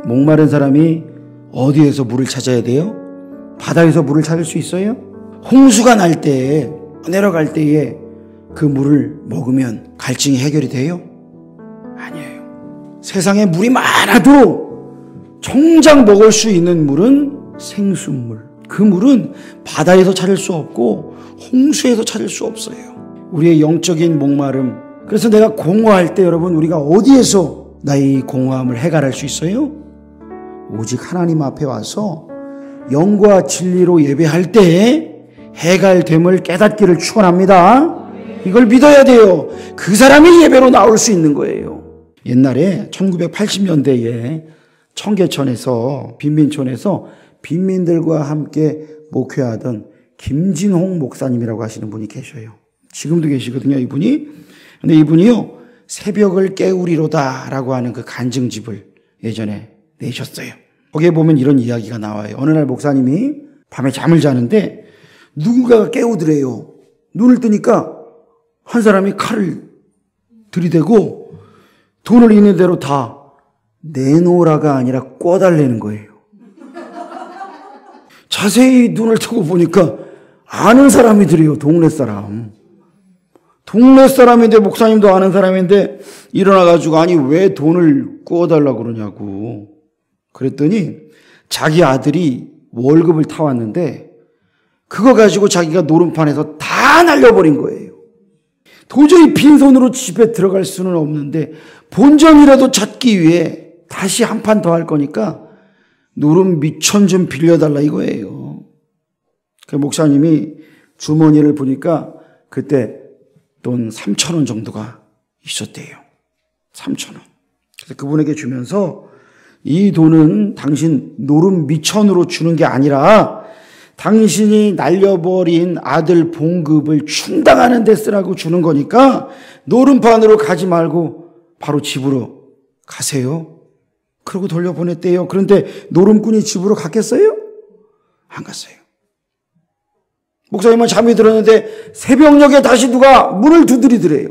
목마른 사람이 어디에서 물을 찾아야 돼요? 바다에서 물을 찾을 수 있어요? 홍수가 날 때에, 내려갈 때에 그 물을 먹으면 갈증이 해결이 돼요? 아니에요. 세상에 물이 많아도 정작 먹을 수 있는 물은 생수물. 그 물은 바다에서 찾을 수 없고 홍수에서 찾을 수 없어요. 우리의 영적인 목마름. 그래서 내가 공허할 때 여러분, 우리가 어디에서 나의 공허함을 해결할 수 있어요? 오직 하나님 앞에 와서 영과 진리로 예배할 때 해갈됨을 깨닫기를 축원합니다. 이걸 믿어야 돼요. 그 사람이 예배로 나올 수 있는 거예요. 옛날에 1980년대에 청계천에서, 빈민촌에서 빈민들과 함께 목회하던 김진홍 목사님이라고 하시는 분이 계셔요. 지금도 계시거든요, 이분이. 근데 이분이요, 새벽을 깨우리로다 라고 하는 그 간증집을 예전에 내셨어요. 거기에 보면 이런 이야기가 나와요. 어느 날 목사님이 밤에 잠을 자는데 누군가가 깨우더래요. 눈을 뜨니까 한 사람이 칼을 들이대고 돈을 있는 대로 다 내놓으라가 아니라 꿔달라는 거예요. 자세히 눈을 뜨고 보니까 아는 사람이더래요. 동네 사람. 동네 사람인데, 목사님도 아는 사람인데 일어나가지고, 아니 왜 돈을 꿔달라고 그러냐고. 그랬더니 자기 아들이 월급을 타왔는데 그거 가지고 자기가 노름판에서 다 날려버린 거예요. 도저히 빈손으로 집에 들어갈 수는 없는데 본전이라도 찾기 위해 다시 한 판 더 할 거니까 노름 미천 좀 빌려달라 이거예요. 그 목사님이 주머니를 보니까 그때 돈 3,000원 정도가 있었대요. 3,000원. 그래서 그분에게 주면서 이 돈은 당신 노름 미천으로 주는 게 아니라 당신이 날려버린 아들 봉급을 충당하는 데 쓰라고 주는 거니까 노름판으로 가지 말고 바로 집으로 가세요. 그러고 돌려보냈대요. 그런데 노름꾼이 집으로 갔겠어요? 안 갔어요. 목사님은 잠이 들었는데 새벽녘에 다시 누가 문을 두드리더래요.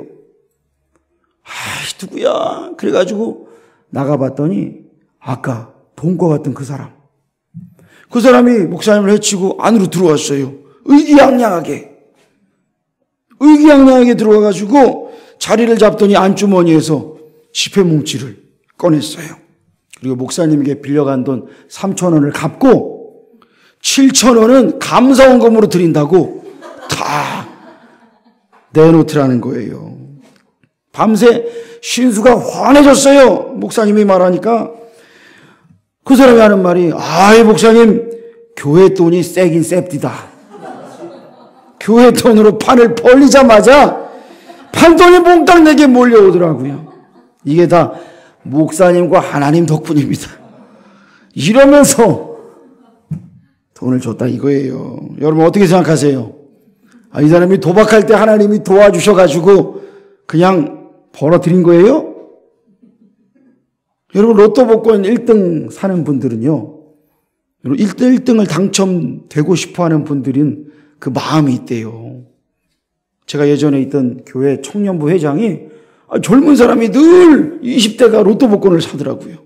아이, 누구야? 그래가지고 나가봤더니 아까 본과 같은 그 사람이 목사님을 해치고 안으로 들어왔어요. 의기양양하게 들어와가지고 자리를 잡더니 안주머니에서 지폐 뭉치를 꺼냈어요. 그리고 목사님에게 빌려간 돈 3,000원을 갚고 7,000원은 감사원금으로 드린다고 다 내놓더라는 거예요. 밤새 신수가 환해졌어요. 목사님이 말하니까. 그 사람이 하는 말이, 아이 목사님, 교회 돈이 세긴 셉디다. 교회 돈으로 판을 벌리자마자 판돈이 몽땅 내게 몰려오더라고요. 이게 다 목사님과 하나님 덕분입니다. 이러면서 돈을 줬다 이거예요. 여러분 어떻게 생각하세요? 이 사람이 도박할 때 하나님이 도와주셔가지고 그냥 벌어들인 거예요? 여러분 로또 복권 1등 사는 분들은요, 1등을 당첨되고 싶어하는 분들은 그 마음이 있대요. 제가 예전에 있던 교회 청년부 회장이 젊은 사람이 늘 20대가 로또 복권을 사더라고요.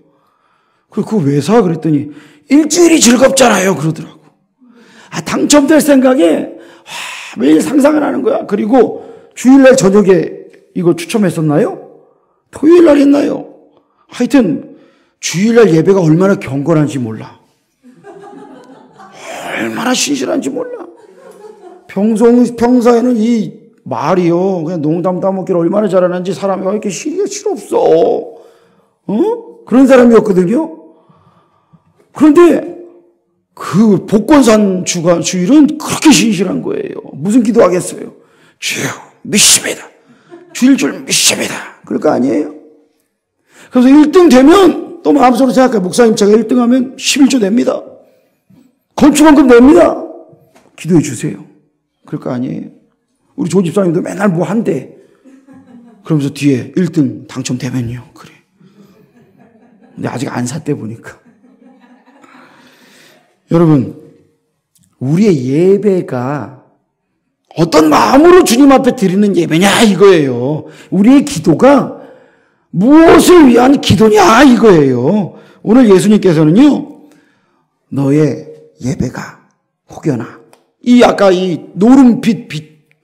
그거 왜 사? 그랬더니 일주일이 즐겁잖아요 그러더라고. 당첨될 생각에 매일 상상을 하는 거야. 그리고 주일날 저녁에 이거 추첨했었나요? 토요일날 했나요? 하여튼 주일날 예배가 얼마나 경건한지 몰라. 얼마나 신실한지 몰라. 평소에는 이 말이요, 그냥 농담 따먹기를 얼마나 잘하는지 사람이 왜 이렇게 실없어. 그런 사람이었거든요. 그런데 그 복권산 주일은 그렇게 신실한 거예요. 무슨 기도하겠어요? 주여 믿습니다. 주일 줄 믿습니다. 그럴 거 아니에요? 그래서 1등 되면 또 마음속으로 생각해요. 목사님 제가 1등 하면 11조 냅니다. 건축원금 냅니다. 기도해 주세요. 그럴 거 아니에요? 우리 조 집사님도 맨날 뭐 한대. 그러면서 뒤에 1등 당첨되면요. 그래. 근데 아직 안 샀대 보니까. 여러분, 우리의 예배가 어떤 마음으로 주님 앞에 드리는 예배냐 이거예요. 우리의 기도가 무엇을 위한 기도냐 이거예요. 오늘 예수님께서는요, 너의 예배가 혹여나 이 아까 이 노름빛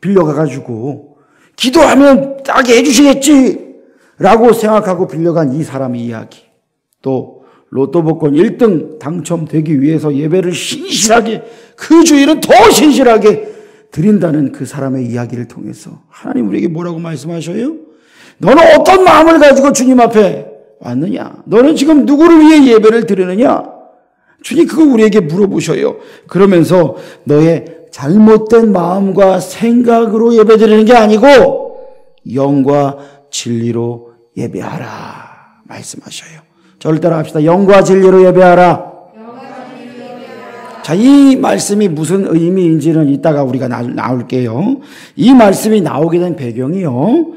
빌려가가지고 기도하면 따게 해주시겠지 라고 생각하고 빌려간 이 사람의 이야기, 또 로또 복권 1등 당첨되기 위해서 예배를 신실하게, 그 주일은 더 신실하게 드린다는 그 사람의 이야기를 통해서 하나님 우리에게 뭐라고 말씀하셔요? 너는 어떤 마음을 가지고 주님 앞에 왔느냐? 너는 지금 누구를 위해 예배를 드리느냐? 주님 그거 우리에게 물어보셔요. 그러면서 너의 잘못된 마음과 생각으로 예배 드리는 게 아니고 영과 진리로 예배하라 말씀하셔요. 저를 따라합시다. 영과 진리로 예배하라. 자, 이 말씀이 무슨 의미인지는 이따가 우리가 나올게요. 이 말씀이 나오게 된 배경이요,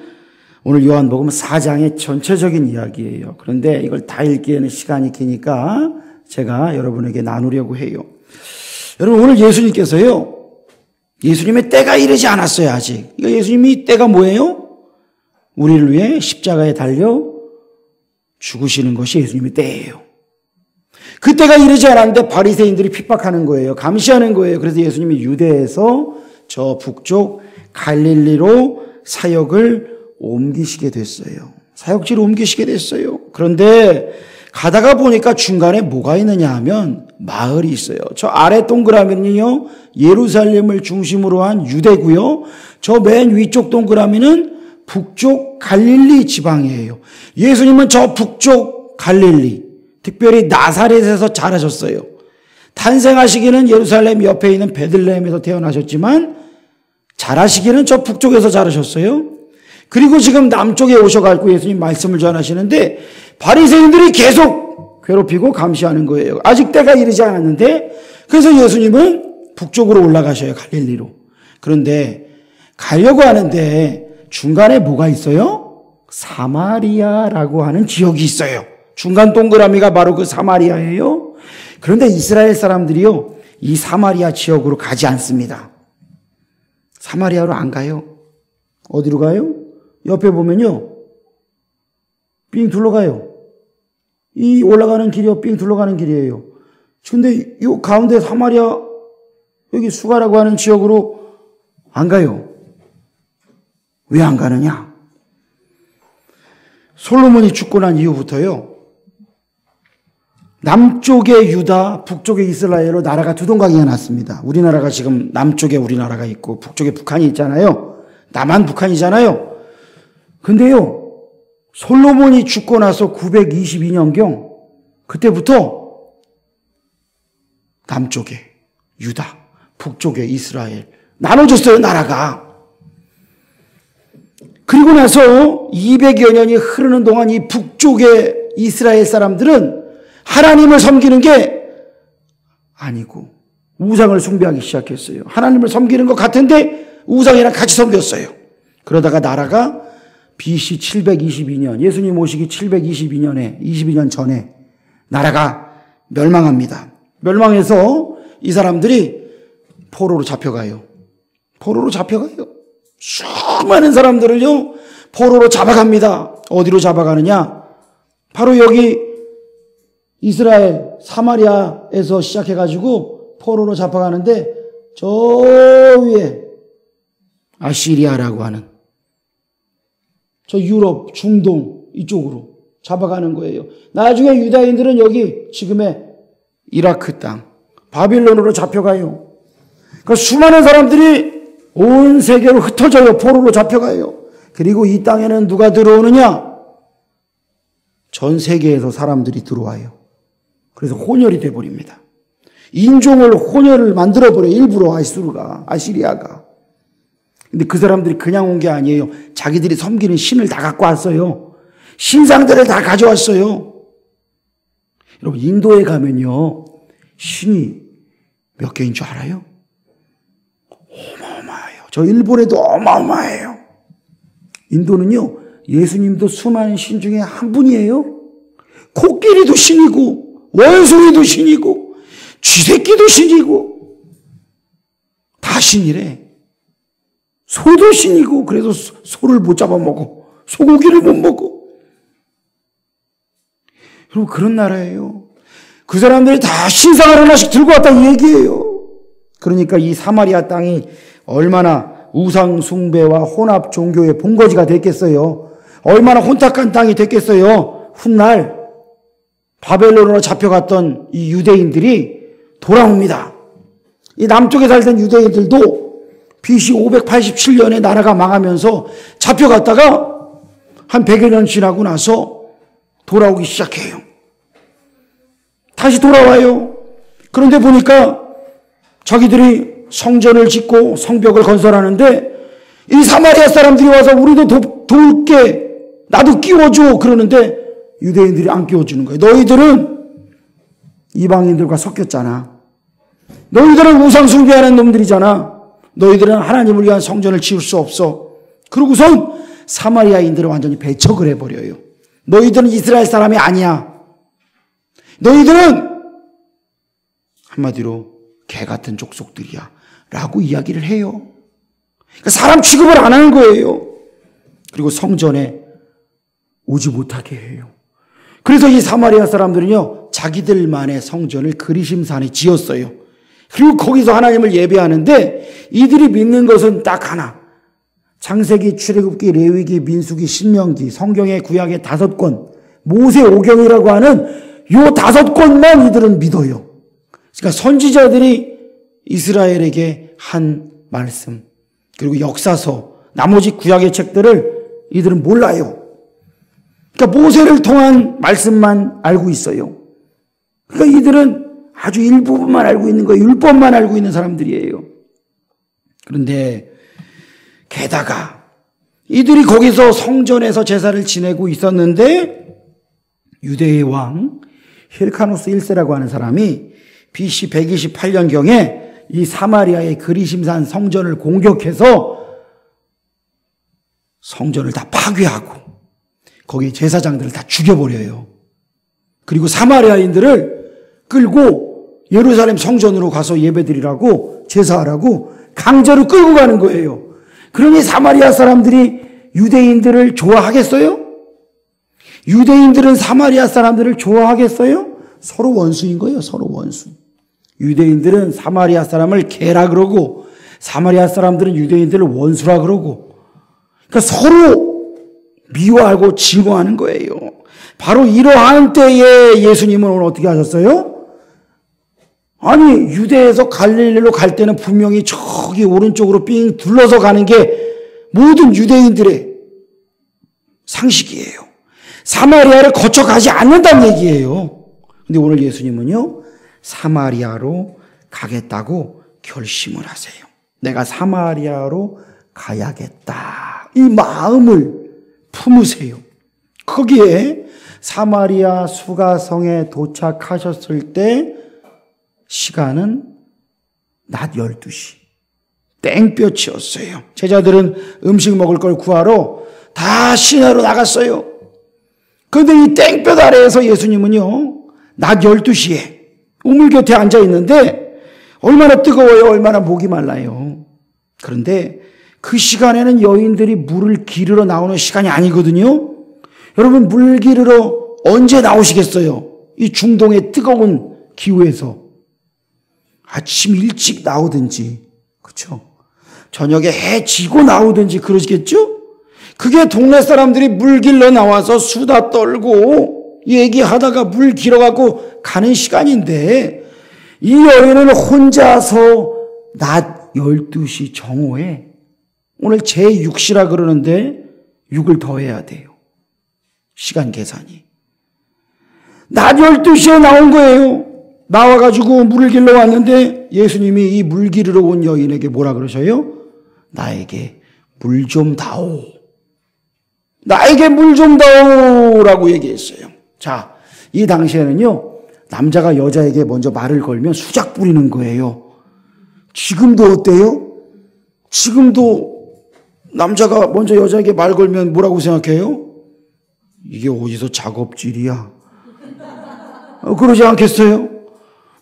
오늘 요한복음 4장의 전체적인 이야기예요. 그런데 이걸 다 읽기에는 시간이 기니까 제가 여러분에게 나누려고 해요. 여러분, 오늘 예수님께서요, 예수님의 때가 이르지 않았어요, 아직. 이거 예수님이 때가 뭐예요? 우리를 위해 십자가에 달려 죽으시는 것이 예수님의 때예요. 그때가 이르지 않았는데 바리새인들이 핍박하는 거예요. 감시하는 거예요. 그래서 예수님이 유대에서 저 북쪽 갈릴리로 사역을 옮기시게 됐어요. 사역지를 옮기시게 됐어요. 그런데 가다가 보니까 중간에 뭐가 있느냐 하면 마을이 있어요. 저 아래 동그라미는요, 예루살렘을 중심으로 한 유대고요. 저 맨 위쪽 동그라미는 북쪽 갈릴리 지방이에요. 예수님은 저 북쪽 갈릴리, 특별히 나사렛에서 자라셨어요. 탄생하시기는 예루살렘 옆에 있는 베들레헴에서 태어나셨지만 자라시기는 저 북쪽에서 자라셨어요. 그리고 지금 남쪽에 오셔가지고 예수님 말씀을 전하시는데 바리새인들이 계속 괴롭히고 감시하는 거예요. 아직 때가 이르지 않았는데, 그래서 예수님은 북쪽으로 올라가셔요, 갈릴리로. 그런데 가려고 하는데 중간에 뭐가 있어요? 사마리아라고 하는 지역이 있어요. 중간 동그라미가 바로 그 사마리아예요. 그런데 이스라엘 사람들이요, 이 사마리아 지역으로 가지 않습니다. 사마리아로 안 가요. 어디로 가요? 옆에 보면요, 삥 둘러가요. 이 올라가는 길이요, 삥 둘러가는 길이에요. 근데 이 가운데 사마리아, 여기 수가라고 하는 지역으로 안 가요. 왜 안 가느냐? 솔로몬이 죽고 난 이후부터요, 남쪽의 유다, 북쪽의 이스라엘로 나라가 두 동강이가 났습니다. 우리나라가 지금 남쪽에 우리나라가 있고 북쪽에 북한이 있잖아요. 남한 북한이잖아요. 근데요, 솔로몬이 죽고 나서 922년경 그때부터 남쪽에 유다, 북쪽에 이스라엘 나눠졌어요, 나라가. 그리고 나서 200여 년이 흐르는 동안 이 북쪽의 이스라엘 사람들은 하나님을 섬기는 게 아니고 우상을 숭배하기 시작했어요. 하나님을 섬기는 것 같은데 우상이랑 같이 섬겼어요. 그러다가 나라가 BC 722년, 예수님 오시기 722년에, 22년 전에 나라가 멸망합니다. 멸망해서 이 사람들이 포로로 잡혀가요. 포로로 잡혀가요. 수많은 사람들을요, 포로로 잡아갑니다. 어디로 잡아가느냐? 바로 여기 이스라엘 사마리아에서 시작해가지고 포로로 잡아가는데 저 위에 아시리아라고 하는 저 유럽, 중동 이쪽으로 잡아가는 거예요. 나중에 유다인들은 여기 지금의 이라크 땅, 바빌론으로 잡혀가요. 그러니까 수많은 사람들이 온 세계로 흩어져요. 포로로 잡혀가요. 그리고 이 땅에는 누가 들어오느냐? 전 세계에서 사람들이 들어와요. 그래서 혼혈이 돼버립니다. 인종을 혼혈을 만들어버려요. 일부러 아시리아가. 근데 그 사람들이 그냥 온 게 아니에요. 자기들이 섬기는 신을 다 갖고 왔어요. 신상들을 다 가져왔어요. 여러분, 인도에 가면요, 신이 몇 개인 줄 알아요? 어마어마해요. 저 일본에도 어마어마해요. 인도는요, 예수님도 수많은 신 중에 한 분이에요. 코끼리도 신이고 원숭이도 신이고 쥐새끼도 신이고 다 신이래. 소도 신이고, 그래서 소를 못 잡아먹어. 소고기를 못 먹어. 여러분, 그런 나라예요. 그 사람들이 다 신상을 하나씩 들고 왔다 이 얘기예요. 그러니까 이 사마리아 땅이 얼마나 우상 숭배와 혼합 종교의 본거지가 됐겠어요. 얼마나 혼탁한 땅이 됐겠어요. 훗날 바벨론으로 잡혀갔던 이 유대인들이 돌아옵니다. 이 남쪽에 살던 유대인들도 BC 587년에 나라가 망하면서 잡혀갔다가 한 100여 년 지나고 나서 돌아오기 시작해요. 다시 돌아와요. 그런데 보니까 자기들이 성전을 짓고 성벽을 건설하는데 이 사마리아 사람들이 와서 우리도 도울게, 나도 끼워줘 그러는데 유대인들이 안 끼워주는 거예요. 너희들은 이방인들과 섞였잖아. 너희들은 우상 숭배하는 놈들이잖아. 너희들은 하나님을 위한 성전을 지을 수 없어. 그러고선 사마리아인들을 완전히 배척을 해버려요. 너희들은 이스라엘 사람이 아니야. 너희들은 한마디로 개 같은 족속들이야 라고 이야기를 해요. 그러니까 사람 취급을 안 하는 거예요. 그리고 성전에 오지 못하게 해요. 그래서 이 사마리아 사람들은요, 자기들만의 성전을 그리심산에 지었어요. 그리고 거기서 하나님을 예배하는데 이들이 믿는 것은 딱 하나. 창세기, 출애굽기, 레위기, 민수기, 신명기, 성경의 구약의 5권, 모세오경이라고 하는 요 5권만 이들은 믿어요. 그러니까 선지자들이 이스라엘에게 한 말씀, 그리고 역사서, 나머지 구약의 책들을 이들은 몰라요. 그러니까 모세를 통한 말씀만 알고 있어요. 그러니까 이들은 아주 일부분만 알고 있는 거예요. 율법만 알고 있는 사람들이에요. 그런데 게다가 이들이 거기서 성전에서 제사를 지내고 있었는데 유대의 왕 힐카노스 1세라고 하는 사람이 BC 128년경에 이 사마리아의 그리심산 성전을 공격해서 성전을 다 파괴하고 거기 제사장들을 다 죽여버려요. 그리고 사마리아인들을 끌고 예루살렘 성전으로 가서 예배드리라고, 제사하라고 강제로 끌고 가는 거예요. 그러니 사마리아 사람들이 유대인들을 좋아하겠어요? 유대인들은 사마리아 사람들을 좋아하겠어요? 서로 원수인 거예요. 서로 원수. 유대인들은 사마리아 사람을 개라 그러고 사마리아 사람들은 유대인들을 원수라 그러고, 그러니까 서로 미워하고 증오하는 거예요. 바로 이러한 때에 예수님은 오늘 어떻게 하셨어요? 아니, 유대에서 갈릴리로 갈 때는 분명히 저기 오른쪽으로 삥 둘러서 가는 게 모든 유대인들의 상식이에요. 사마리아를 거쳐 가지 않는다는 얘기예요. 근데 오늘 예수님은요, 사마리아로 가겠다고 결심을 하세요. 내가 사마리아로 가야겠다. 이 마음을 품으세요. 거기에 사마리아 수가성에 도착하셨을 때 시간은 낮 12시. 땡볕이었어요. 제자들은 음식 먹을 걸 구하러 다 시내로 나갔어요. 그런데 이 땡볕 아래에서 예수님은요, 낮 12시에 우물 곁에 앉아 있는데 얼마나 뜨거워요. 얼마나 목이 말라요. 그런데 그 시간에는 여인들이 물을 기르러 나오는 시간이 아니거든요. 여러분, 물 기르러 언제 나오시겠어요? 이 중동의 뜨거운 기후에서. 아침 일찍 나오든지, 그렇죠? 저녁에 해 지고 나오든지 그러시겠죠? 그게 동네 사람들이 물 길러 나와서 수다 떨고 얘기하다가 물 길어가고 가는 시간인데, 이 여인은 혼자서 낮 12시 정오에, 오늘 제6시라 그러는데 6을 더해야 돼요. 시간 계산이. 낮 12시에 나온 거예요. 나와가지고 물을 길러 왔는데 예수님이 이 물 기르러 온 여인에게 뭐라 그러셔요? 나에게 물 좀 다오. 나에게 물 좀 다오라고 얘기했어요. 자, 이 당시에는요, 남자가 여자에게 먼저 말을 걸면 수작 부리는 거예요. 지금도 어때요? 지금도 남자가 먼저 여자에게 말 걸면 뭐라고 생각해요? 이게 어디서 작업질이야? 그러지 않겠어요?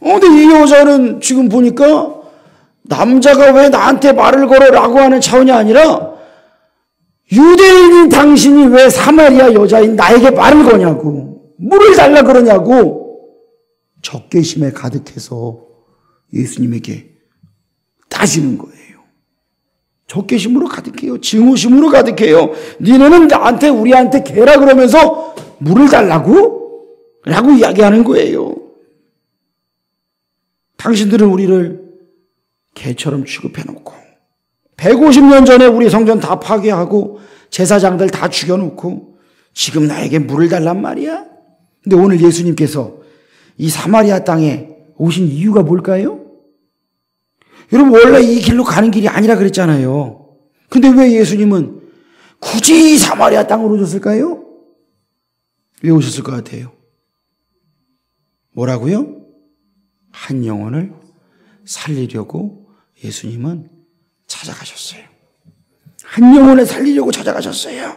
근데 이 여자는 지금 보니까 남자가 왜 나한테 말을 걸어라고 하는 차원이 아니라 유대인인 당신이 왜 사마리아 여자인 나에게 말을 거냐고. 물을 달라 그러냐고 적개심에 가득해서 예수님에게 따지는 거예요. 적개심으로 가득해요. 증오심으로 가득해요. 니네는 나한테 우리한테 개라 그러면서 물을 달라고? 라고 이야기하는 거예요. 당신들은 우리를 개처럼 취급해놓고 150년 전에 우리 성전 다 파괴하고 제사장들 다 죽여놓고 지금 나에게 물을 달란 말이야? 근데 오늘 예수님께서 이 사마리아 땅에 오신 이유가 뭘까요? 여러분 원래 이 길로 가는 길이 아니라 그랬잖아요. 근데 왜 예수님은 굳이 사마리아 땅으로 오셨을까요? 왜 오셨을 것 같아요? 뭐라고요? 한 영혼을 살리려고 예수님은 찾아가셨어요. 한 영혼을 살리려고 찾아가셨어요.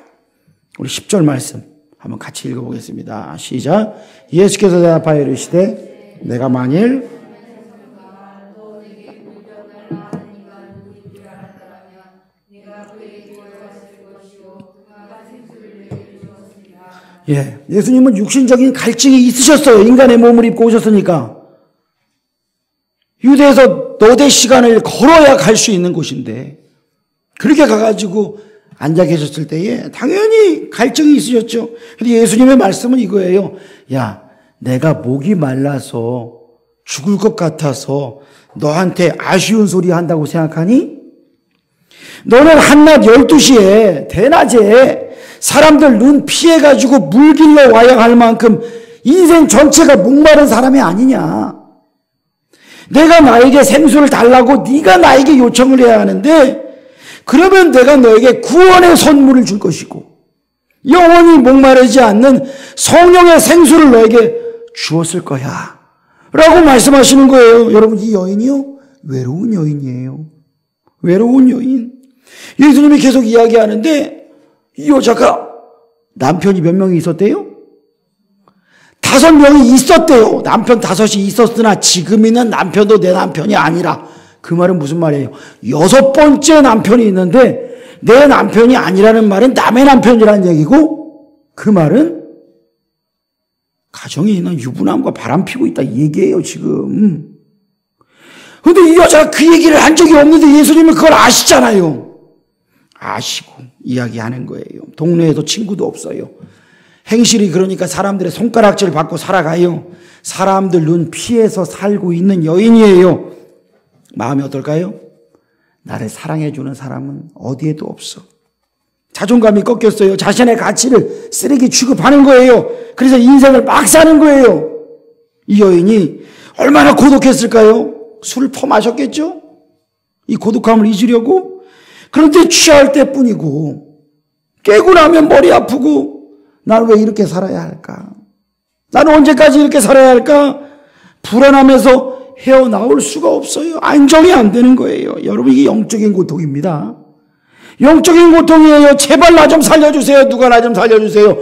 우리 10절 말씀 한번 같이 읽어보겠습니다. 시작. 예수께서 대답하여 이르시되 내가 만일 예수님은 육신적인 갈증이 있으셨어요. 인간의 몸을 입고 오셨으니까. 유대에서 너댓 시간을 걸어야 갈 수 있는 곳인데 그렇게 가가지고 앉아 계셨을 때에 당연히 갈증이 있으셨죠. 근데 예수님의 말씀은 이거예요. 야, 내가 목이 말라서 죽을 것 같아서 너한테 아쉬운 소리 한다고 생각하니? 너는 한낮 12시에 대낮에 사람들 눈 피해가지고 물 길러 와야 할 만큼 인생 전체가 목마른 사람이 아니냐. 내가 나에게 생수를 달라고 네가 나에게 요청을 해야 하는데 그러면 내가 너에게 구원의 선물을 줄 것이고 영원히 목마르지 않는 성령의 생수를 너에게 주었을 거야 라고 말씀하시는 거예요. 여러분 이 여인이요? 외로운 여인이에요. 외로운 여인. 예수님이 계속 이야기하는데 이 여자가 남편이 몇 명이 있었대요? 5명이 있었대요. 남편 5이 있었으나 지금 있는 남편도 내 남편이 아니라. 그 말은 무슨 말이에요? 6번째 남편이 있는데 내 남편이 아니라는 말은 남의 남편이라는 얘기고 그 말은 가정에 있는 유부남과 바람피고 있다 이 얘기예요 지금. 그런데 이 여자가 그 얘기를 한 적이 없는데 예수님은 그걸 아시잖아요. 아시고 이야기하는 거예요. 동네에도 친구도 없어요. 행실이 그러니까 사람들의 손가락질 받고 살아가요. 사람들 눈 피해서 살고 있는 여인이에요. 마음이 어떨까요? 나를 사랑해주는 사람은 어디에도 없어. 자존감이 꺾였어요. 자신의 가치를 쓰레기 취급하는 거예요. 그래서 인생을 막 사는 거예요. 이 여인이 얼마나 고독했을까요? 술을 퍼마셨겠죠? 이 고독함을 잊으려고? 그런데 취할 때뿐이고 깨고 나면 머리 아프고 나는 왜 이렇게 살아야 할까? 나는 언제까지 이렇게 살아야 할까? 불안하면서 헤어나올 수가 없어요. 안정이 안 되는 거예요. 여러분 이게 영적인 고통입니다. 영적인 고통이에요. 제발 나 좀 살려주세요. 누가 나 좀 살려주세요.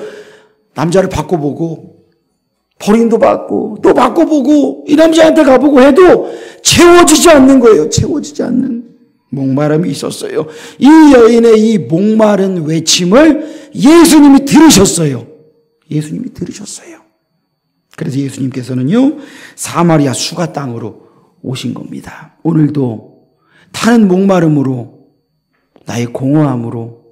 남자를 바꿔보고 버림도 받고 또 바꿔보고 이 남자한테 가보고 해도 채워지지 않는 거예요. 채워지지 않는 목마름이 있었어요. 이 여인의 이 목마른 외침을 예수님이 들으셨어요. 예수님이 들으셨어요. 그래서 예수님께서는요 사마리아 수가 땅으로 오신 겁니다. 오늘도 타는 목마름으로 나의 공허함으로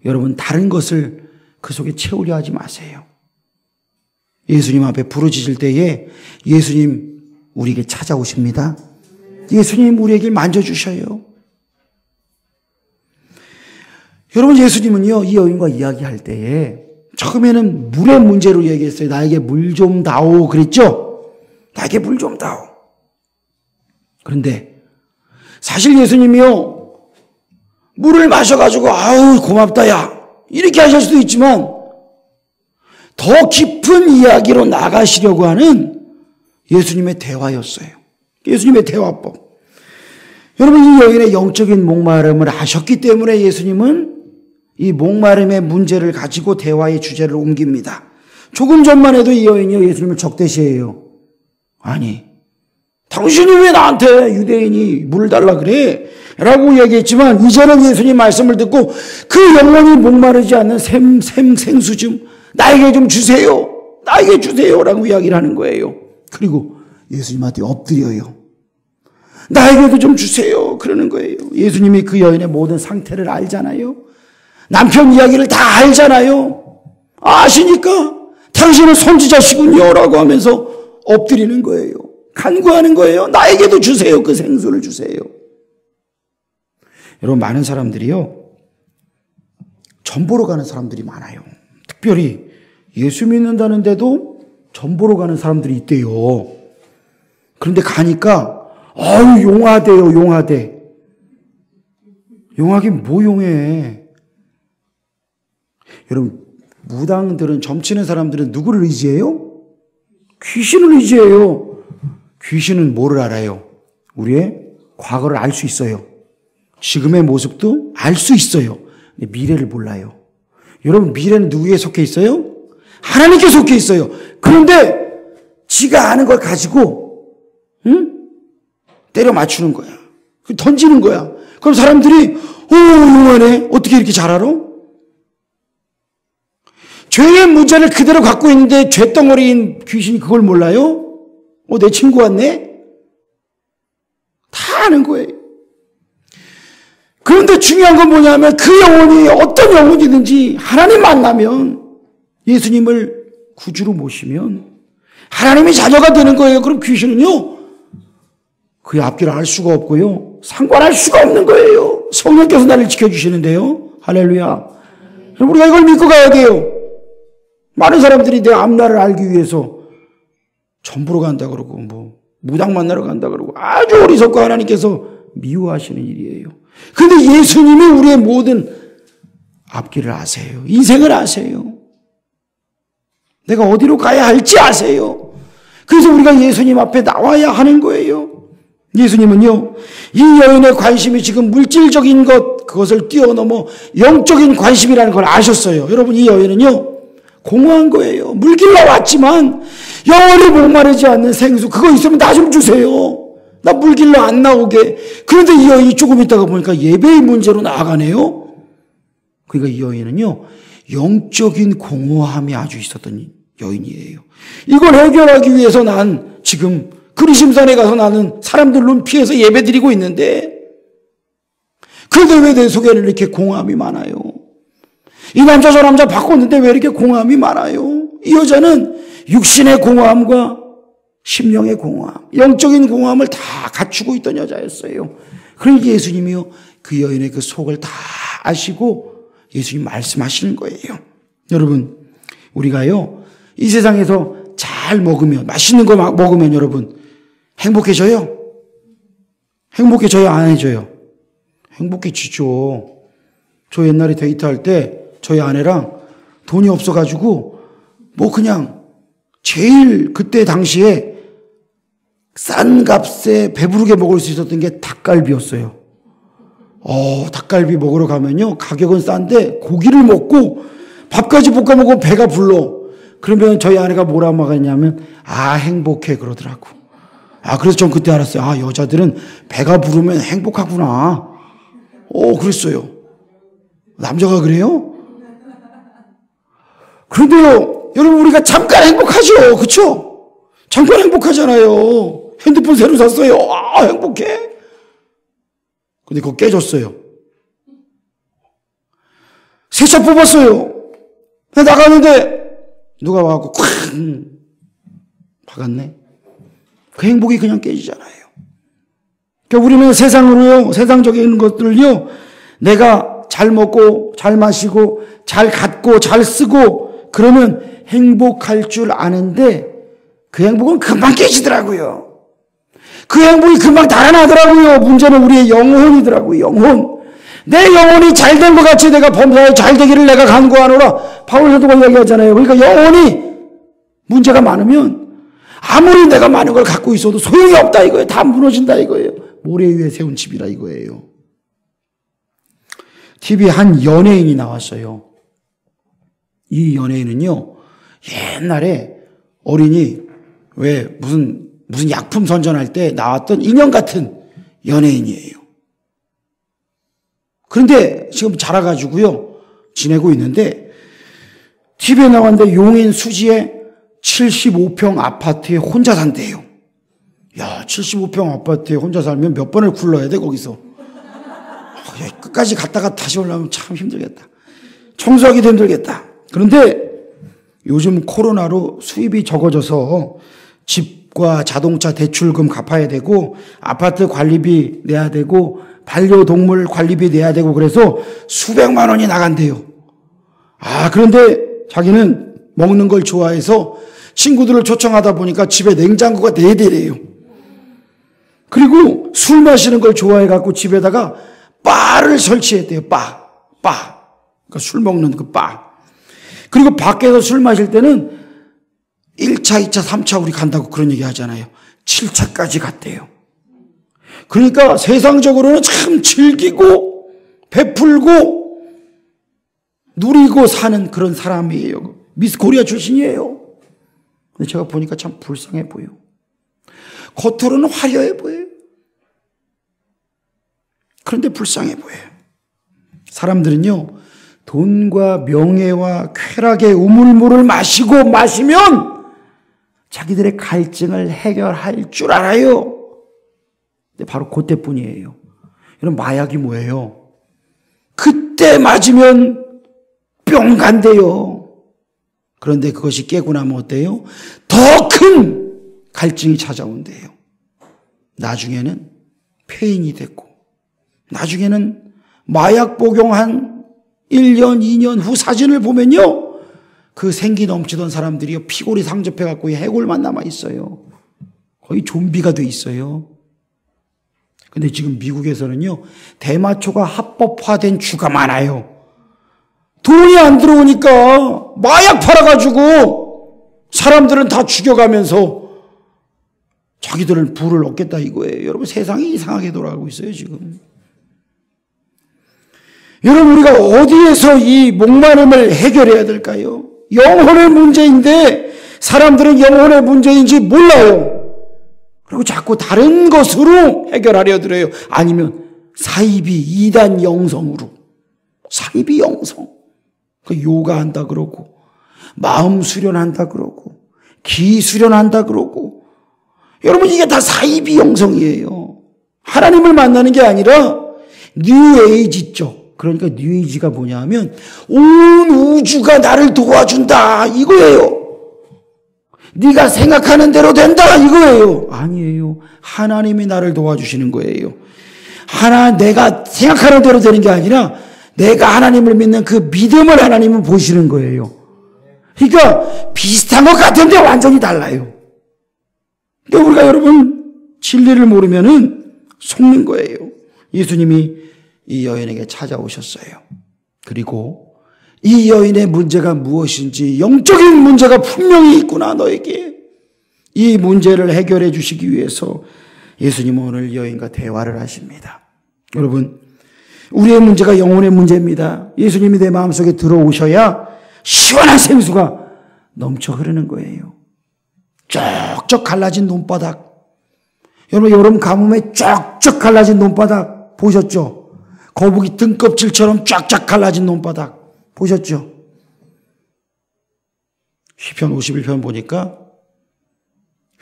여러분 다른 것을 그 속에 채우려 하지 마세요. 예수님 앞에 부르짖을 때에 예수님 우리에게 찾아오십니다. 예수님 우리에게 만져주셔요. 여러분 예수님은요 이 여인과 이야기할 때에 처음에는 물의 문제로 얘기했어요. 나에게 물 좀 다오 그랬죠? 나에게 물 좀 다오. 그런데 사실 예수님이요 물을 마셔가지고 아우 고맙다 야 이렇게 하실 수도 있지만 더 깊은 이야기로 나가시려고 하는 예수님의 대화였어요. 예수님의 대화법. 여러분 이 여인의 영적인 목마름을 아셨기 때문에 예수님은 이 목마름의 문제를 가지고 대화의 주제를 옮깁니다. 조금 전만 해도 이 여인이 예수님을 적대시해요. 아니 당신이 왜 나한테 유대인이 물을 달라 그래? 라고 얘기했지만 이제는 예수님 말씀을 듣고 그 영혼이 목마르지 않는 생수 좀 나에게 좀 주세요. 나에게 주세요라고 이야기를 하는 거예요. 그리고 예수님한테 엎드려요. 나에게도 좀 주세요. 그러는 거예요. 예수님이 그 여인의 모든 상태를 알잖아요. 남편 이야기를 다 알잖아요. 아시니까 당신은 선지자시군요 라고 하면서 엎드리는 거예요. 간구하는 거예요. 나에게도 주세요. 그 생수를 주세요. 여러분, 많은 사람들이요, 점 보러 가는 사람들이 많아요. 특별히 예수 믿는다는데도 점 보러 가는 사람들이 있대요. 그런데 가니까 용하대요. 용하대. 용하긴 뭐 용해. 여러분, 무당들은, 점치는 사람들은 누구를 의지해요? 귀신을 의지해요. 귀신은 뭐를 알아요? 우리의 과거를 알 수 있어요. 지금의 모습도 알 수 있어요. 근데 미래를 몰라요. 여러분, 미래는 누구에 속해 있어요? 하나님께 속해 있어요. 그런데 지가 아는 걸 가지고 때려 맞추는 거야. 던지는 거야. 그럼 사람들이 용하네. 어떻게 이렇게 잘 알아? 죄의 문제를 그대로 갖고 있는데 죄덩어리인 귀신이 그걸 몰라요? 내 친구 왔네? 다 아는 거예요. 그런데 중요한 건 뭐냐면 그 영혼이 어떤 영혼이든지 하나님 만나면, 예수님을 구주로 모시면 하나님의 자녀가 되는 거예요. 그럼 귀신은요, 그의 앞길을 알 수가 없고요, 상관할 수가 없는 거예요. 성령께서 나를 지켜주시는데요. 할렐루야. 우리가 이걸 믿고 가야 돼요. 많은 사람들이 내 앞날을 알기 위해서 전부로 간다 그러고 무당 만나러 간다 그러고 아주 어리석고 하나님께서 미워하시는 일이에요. 그런데 예수님이 우리의 모든 앞길을 아세요. 인생을 아세요. 내가 어디로 가야 할지 아세요. 그래서 우리가 예수님 앞에 나와야 하는 거예요. 예수님은요, 이 여인의 관심이 지금 물질적인 그것을 뛰어넘어 영적인 관심이라는 걸 아셨어요. 여러분, 이 여인은요, 공허한 거예요. 물길러 왔지만 영원히 목마르지 않는 생수, 그거 있으면 나 좀 주세요. 나 물길러 안 나오게. 그런데 이 여인이 조금 있다가 보니까 예배의 문제로 나아가네요. 그러니까 이 여인은요, 영적인 공허함이 아주 있었던 여인이에요. 이걸 해결하기 위해서 난 지금 그리심산에 가서 나는 사람들 눈 피해서 예배 드리고 있는데, 그런데 왜 내 속에는 이렇게 공허함이 많아요? 이 남자 저 남자 바꿨는데 왜 이렇게 공허함이 많아요? 이 여자는 육신의 공허함과 심령의 공허함, 영적인 공허함을 다 갖추고 있던 여자였어요. 그러니까 예수님이요, 그 여인의 그 속을 다 아시고 예수님 말씀하시는 거예요. 여러분, 우리가요, 이 세상에서 잘 먹으면, 맛있는 거 먹으면 여러분 행복해져요? 행복해져요? 안 해져요? 행복해지죠. 저 옛날에 데이트할 때 저희 아내랑 돈이 없어가지고 그냥 제일 그때 당시에 싼 값에 배부르게 먹을 수 있었던 게 닭갈비였어요. 닭갈비 먹으러 가면요, 가격은 싼데 고기를 먹고 밥까지 볶아 먹으면 배가 불러. 그러면 저희 아내가 뭐라고 말했냐면, 행복해 그러더라고. 그래서 전 그때 알았어요. 여자들은 배가 부르면 행복하구나. 그랬어요. 남자가 그래요? 그런데요, 여러분, 우리가 잠깐 행복하죠. 그쵸? 잠깐 행복하잖아요. 핸드폰 새로 샀어요. 행복해. 근데 그거 깨졌어요. 새 차 뽑았어요. 나가는데 누가 와갖고 쾅 박았네. 그 행복이 그냥 깨지잖아요. 그러니까 우리는 세상으로요, 세상적인 것들을요, 내가 잘 먹고 잘 마시고 잘 갖고 잘 쓰고 그러면 행복할 줄 아는데 그 행복은 금방 깨지더라고요. 그 행복이 금방 달아나더라고요. 문제는 우리의 영혼이더라고요. 영혼. 내 영혼이 잘된 것 같이 내가 범사에 잘되기를 내가 간구하노라. 바울 사도가 이야기하잖아요. 그러니까 영혼이 문제가 많으면 아무리 내가 많은 걸 갖고 있어도 소용이 없다 이거예요. 다 무너진다 이거예요. 모래 위에 세운 집이라 이거예요. TV에 한 연예인이 나왔어요. 이 연예인은요, 옛날에 어린이 왜 무슨 약품 선전할 때 나왔던 인형 같은 연예인이에요. 그런데 지금 자라가지고요 지내고 있는데, TV에 나왔는데 용인 수지에 75평 아파트에 혼자 산대요. 야, 75평 아파트에 혼자 살면 몇 번을 굴러야 돼, 거기서. 끝까지 갔다가 다시 올라오면 참 힘들겠다. 청소하기도 힘들겠다. 그런데 요즘 코로나로 수입이 적어져서 집과 자동차 대출금 갚아야 되고 아파트 관리비 내야 되고 반려동물 관리비 내야 되고 그래서 수백만 원이 나간대요. 그런데 자기는 먹는 걸 좋아해서 친구들을 초청하다 보니까 집에 냉장고가 4대래요. 그리고 술 마시는 걸 좋아해갖고 집에다가 바를 설치했대요. 바. 그러니까 술 먹는 그 바. 그리고 밖에서 술 마실 때는 1차, 2차, 3차 우리 간다고 그런 얘기 하잖아요. 7차까지 갔대요. 그러니까 세상적으로는 참 즐기고 베풀고 누리고 사는 그런 사람이에요. 미스 코리아 출신이에요. 근데 제가 보니까 참 불쌍해 보여. 겉으로는 화려해 보여요. 그런데 불쌍해 보여요. 사람들은요, 돈과 명예와 쾌락의 우물물을 마시면 자기들의 갈증을 해결할 줄 알아요. 근데 바로 그때뿐이에요. 이런 마약이 뭐예요? 그때 맞으면 뿅 간대요. 그런데 그것이 깨고 나면 어때요? 더 큰 갈증이 찾아온대요. 나중에는 폐인이 됐고, 나중에는 마약 복용한 1년, 2년 후 사진을 보면요, 그 생기 넘치던 사람들이 피골이 상접해갖고 해골만 남아있어요. 거의 좀비가 돼 있어요. 근데 지금 미국에서는요, 대마초가 합법화된 주가 많아요. 돈이 안 들어오니까 마약 팔아가지고 사람들은 다 죽여가면서 자기들은 부를 얻겠다 이거예요. 여러분, 세상이 이상하게 돌아가고 있어요, 지금. 여러분, 우리가 어디에서 이 목마름을 해결해야 될까요? 영혼의 문제인데 사람들은 영혼의 문제인지 몰라요. 그리고 자꾸 다른 것으로 해결하려 들어요. 아니면 사이비 2단 영성으로. 사이비 영성. 그 요가한다 그러고 마음 수련한다 그러고 기 수련한다 그러고. 여러분, 이게 다 사이비 영성이에요. 하나님을 만나는 게 아니라 뉴에이지 쪽. 그러니까 뉴에이지가 뭐냐 하면 온 우주가 나를 도와준다 이거예요. 네가 생각하는 대로 된다 이거예요. 아니에요. 하나님이 나를 도와주시는 거예요. 내가 생각하는 대로 되는 게 아니라 내가 하나님을 믿는 그 믿음을 하나님은 보시는 거예요. 그러니까 비슷한 것 같은데 완전히 달라요. 근데 우리가 여러분 진리를 모르면은 속는 거예요. 예수님이 이 여인에게 찾아오셨어요. 그리고 이 여인의 문제가 무엇인지 영적인 문제가 분명히 있구나 너에게. 이 문제를 해결해 주시기 위해서 예수님은 오늘 여인과 대화를 하십니다. 여러분, 우리의 문제가 영혼의 문제입니다. 예수님이 내 마음속에 들어오셔야 시원한 생수가 넘쳐 흐르는 거예요. 쩍쩍 갈라진 논바닥. 여러분 가뭄에 쩍쩍 갈라진 논바닥 보셨죠? 거북이 등껍질처럼 쫙쫙 갈라진 논바닥 보셨죠? 시편 51편 보니까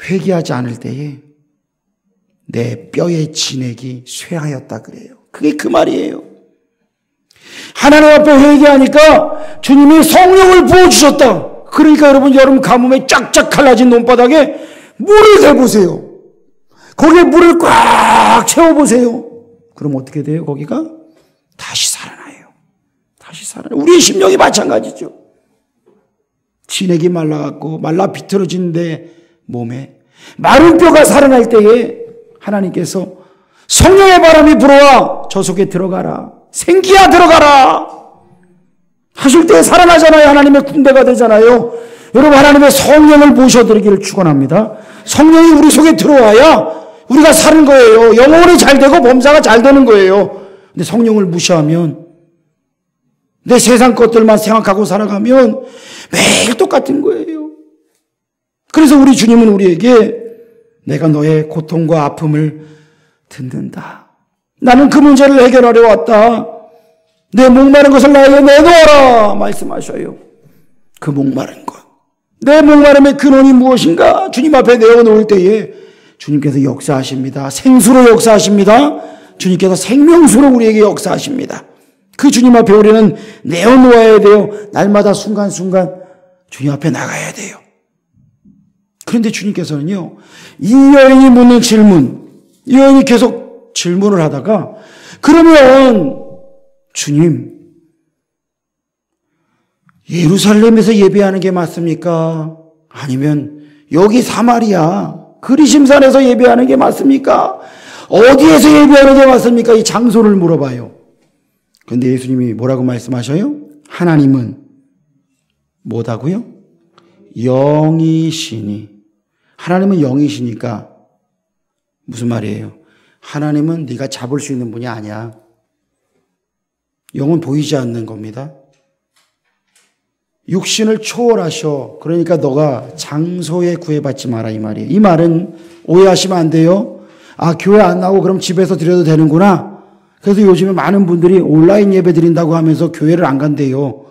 회개하지 않을 때에 내 뼈의 진액이 쇠하였다 그래요. 그게 그 말이에요. 하나님 앞에 회개하니까 주님이 성령을 부어주셨다. 그러니까 여러분 가뭄에 쫙쫙 갈라진 논바닥에 물을 대보세요. 거기에 물을 꽉 채워보세요. 그럼 어떻게 돼요? 거기가 다시 살아나요. 다시 살아나요. 우리의 심령이 마찬가지죠. 진액이 말라갖고 말라 비틀어진 내 몸에 마른 뼈가 살아날 때에 하나님께서 성령의 바람이 불어와 저 속에 들어가라. 생기야 들어가라. 하실 때 살아나잖아요. 하나님의 군대가 되잖아요. 여러분, 하나님의 성령을 모셔드리기를 축원합니다. 성령이 우리 속에 들어와야 우리가 사는 거예요. 영혼이 잘 되고 범사가 잘 되는 거예요. 근데 성령을 무시하면 내 세상 것들만 생각하고 살아가면 매일 똑같은 거예요. 그래서 우리 주님은 우리에게 내가 너의 고통과 아픔을 듣는다. 나는 그 문제를 해결하려 왔다. 내 목마른 것을 나에게 내놓아라 말씀하셔요. 그 목마른 것, 내 목마름의 근원이 무엇인가? 주님 앞에 내어놓을 때에 주님께서 역사하십니다. 생수로 역사하십니다. 주님께서 생명수로 우리에게 역사하십니다. 그 주님 앞에 우리는 내어놓아야 돼요. 날마다 순간순간 주님 앞에 나가야 돼요. 그런데 주님께서는요, 이 여인이 묻는 질문, 이 여인이 계속 질문을 하다가, 그러면 주님, 예루살렘에서 예배하는 게 맞습니까? 아니면 여기 사마리아 그리심산에서 예배하는 게 맞습니까? 어디에서 예배하는 게 맞습니까? 이 장소를 물어봐요. 그런데 예수님이 뭐라고 말씀하셔요? 하나님은 뭐다고요? 영이시니. 하나님은 영이시니까 무슨 말이에요? 하나님은 네가 잡을 수 있는 분이 아니야. 영은 보이지 않는 겁니다. 육신을 초월하셔. 그러니까 너가 장소에 구애받지 마라 이 말이에요. 이 말은 오해하시면 안 돼요. 아, 교회 안 나오고 그럼 집에서 드려도 되는구나. 그래서 요즘에 많은 분들이 온라인 예배 드린다고 하면서 교회를 안 간대요.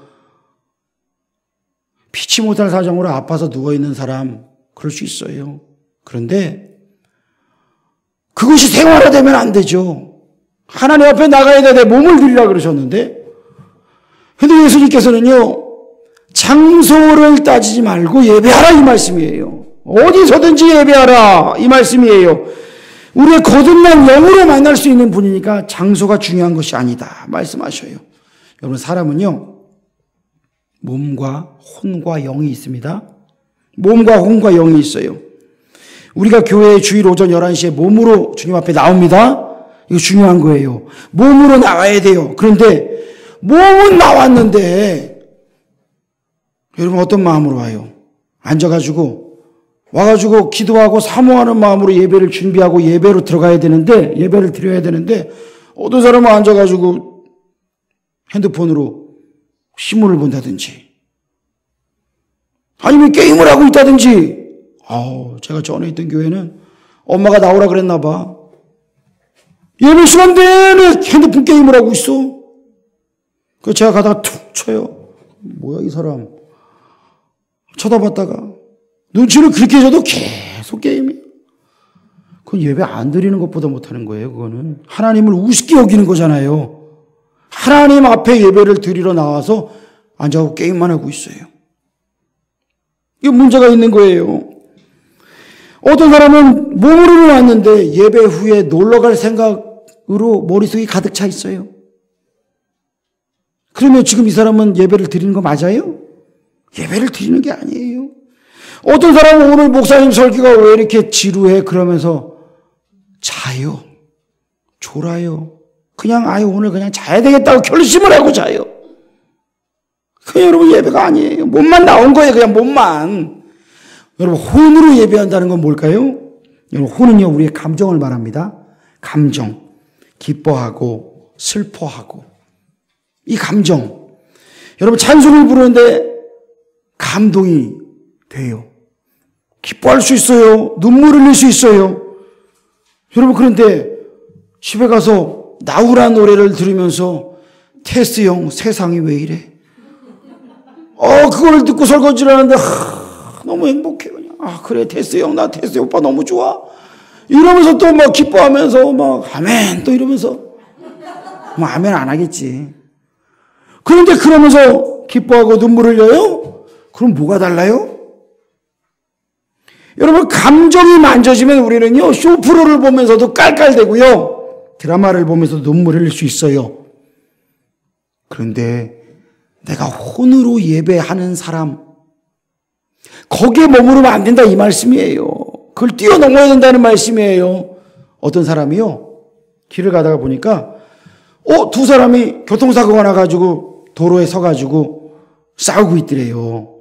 피치 못할 사정으로 아파서 누워있는 사람 그럴 수 있어요. 그런데 그것이 생활화되면 안 되죠. 하나님 앞에 나가야 돼. 내 몸을 드리라 그러셨는데, 근데 예수님께서는요, 장소를 따지지 말고 예배하라 이 말씀이에요. 어디서든지 예배하라 이 말씀이에요. 우리의 거듭난 영으로 만날 수 있는 분이니까 장소가 중요한 것이 아니다 말씀하셔요. 여러분, 사람은요, 몸과 혼과 영이 있습니다. 몸과 혼과 영이 있어요. 우리가 교회에 주일 오전 11시에 몸으로 주님 앞에 나옵니다. 이거 중요한 거예요. 몸으로 나와야 돼요. 그런데 몸은 나왔는데 여러분 어떤 마음으로 와요? 와가지고 기도하고 사모하는 마음으로 예배를 준비하고 예배로 들어가야 되는데, 예배를 드려야 되는데, 어떤 사람은 앉아가지고 핸드폰으로 신문을 본다든지, 아니면 게임을 하고 있다든지. 제가 전에 있던 교회는 엄마가 나오라 그랬나 봐. 예배 시간 내내 핸드폰 게임을 하고 있어. 그래서 제가 가다가 툭 쳐요. 뭐야 이 사람. 쳐다봤다가 눈치를 그렇게 줘도 계속 게임이에요. 그건 예배 안 드리는 것보다 못하는 거예요. 그거는 하나님을 우습게 여기는 거잖아요. 하나님 앞에 예배를 드리러 나와서 앉아서 게임만 하고 있어요. 이게 문제가 있는 거예요. 어떤 사람은 몸으로는 왔는데 예배 후에 놀러 갈 생각으로 머릿속이 가득 차 있어요. 그러면 지금 이 사람은 예배를 드리는 거 맞아요? 예배를 드리는 게 아니에요. 어떤 사람은 오늘 목사님 설교가 왜 이렇게 지루해? 그러면서 자요. 졸아요. 그냥 오늘 그냥 자야 되겠다고 결심을 하고 자요. 그냥 여러분 예배가 아니에요. 몸만 나온 거예요. 그냥 몸만. 여러분 혼으로 예배한다는 건 뭘까요? 여러분 혼은요 우리의 감정을 말합니다. 감정. 기뻐하고 슬퍼하고 이 감정. 여러분 찬송을 부르는데 감동이 돼요. 기뻐할 수 있어요. 눈물 흘릴 수 있어요. 여러분 그런데 집에 가서 나우라 노래를 들으면서 테스 형 세상이 왜 이래? 그거를 듣고 설거지를 하는데 너무 행복해 그냥. 그래 테스 형, 나 테스 오빠 너무 좋아. 이러면서 또 막 기뻐하면서 막 아멘 또 이러면서 아멘 안 하겠지. 그런데 그러면서 기뻐하고 눈물 흘려요? 그럼 뭐가 달라요? 여러분 감정이 만져지면 우리는요 쇼프로를 보면서도 깔깔대고요 드라마를 보면서도 눈물 흘릴 수 있어요. 그런데 내가 혼으로 예배하는 사람 거기에 머무르면 안 된다 이 말씀이에요. 그걸 뛰어넘어야 된다는 말씀이에요. 어떤 사람이요 길을 가다가 보니까 두 사람이 교통사고가 나가지고 도로에 서가지고 싸우고 있더래요.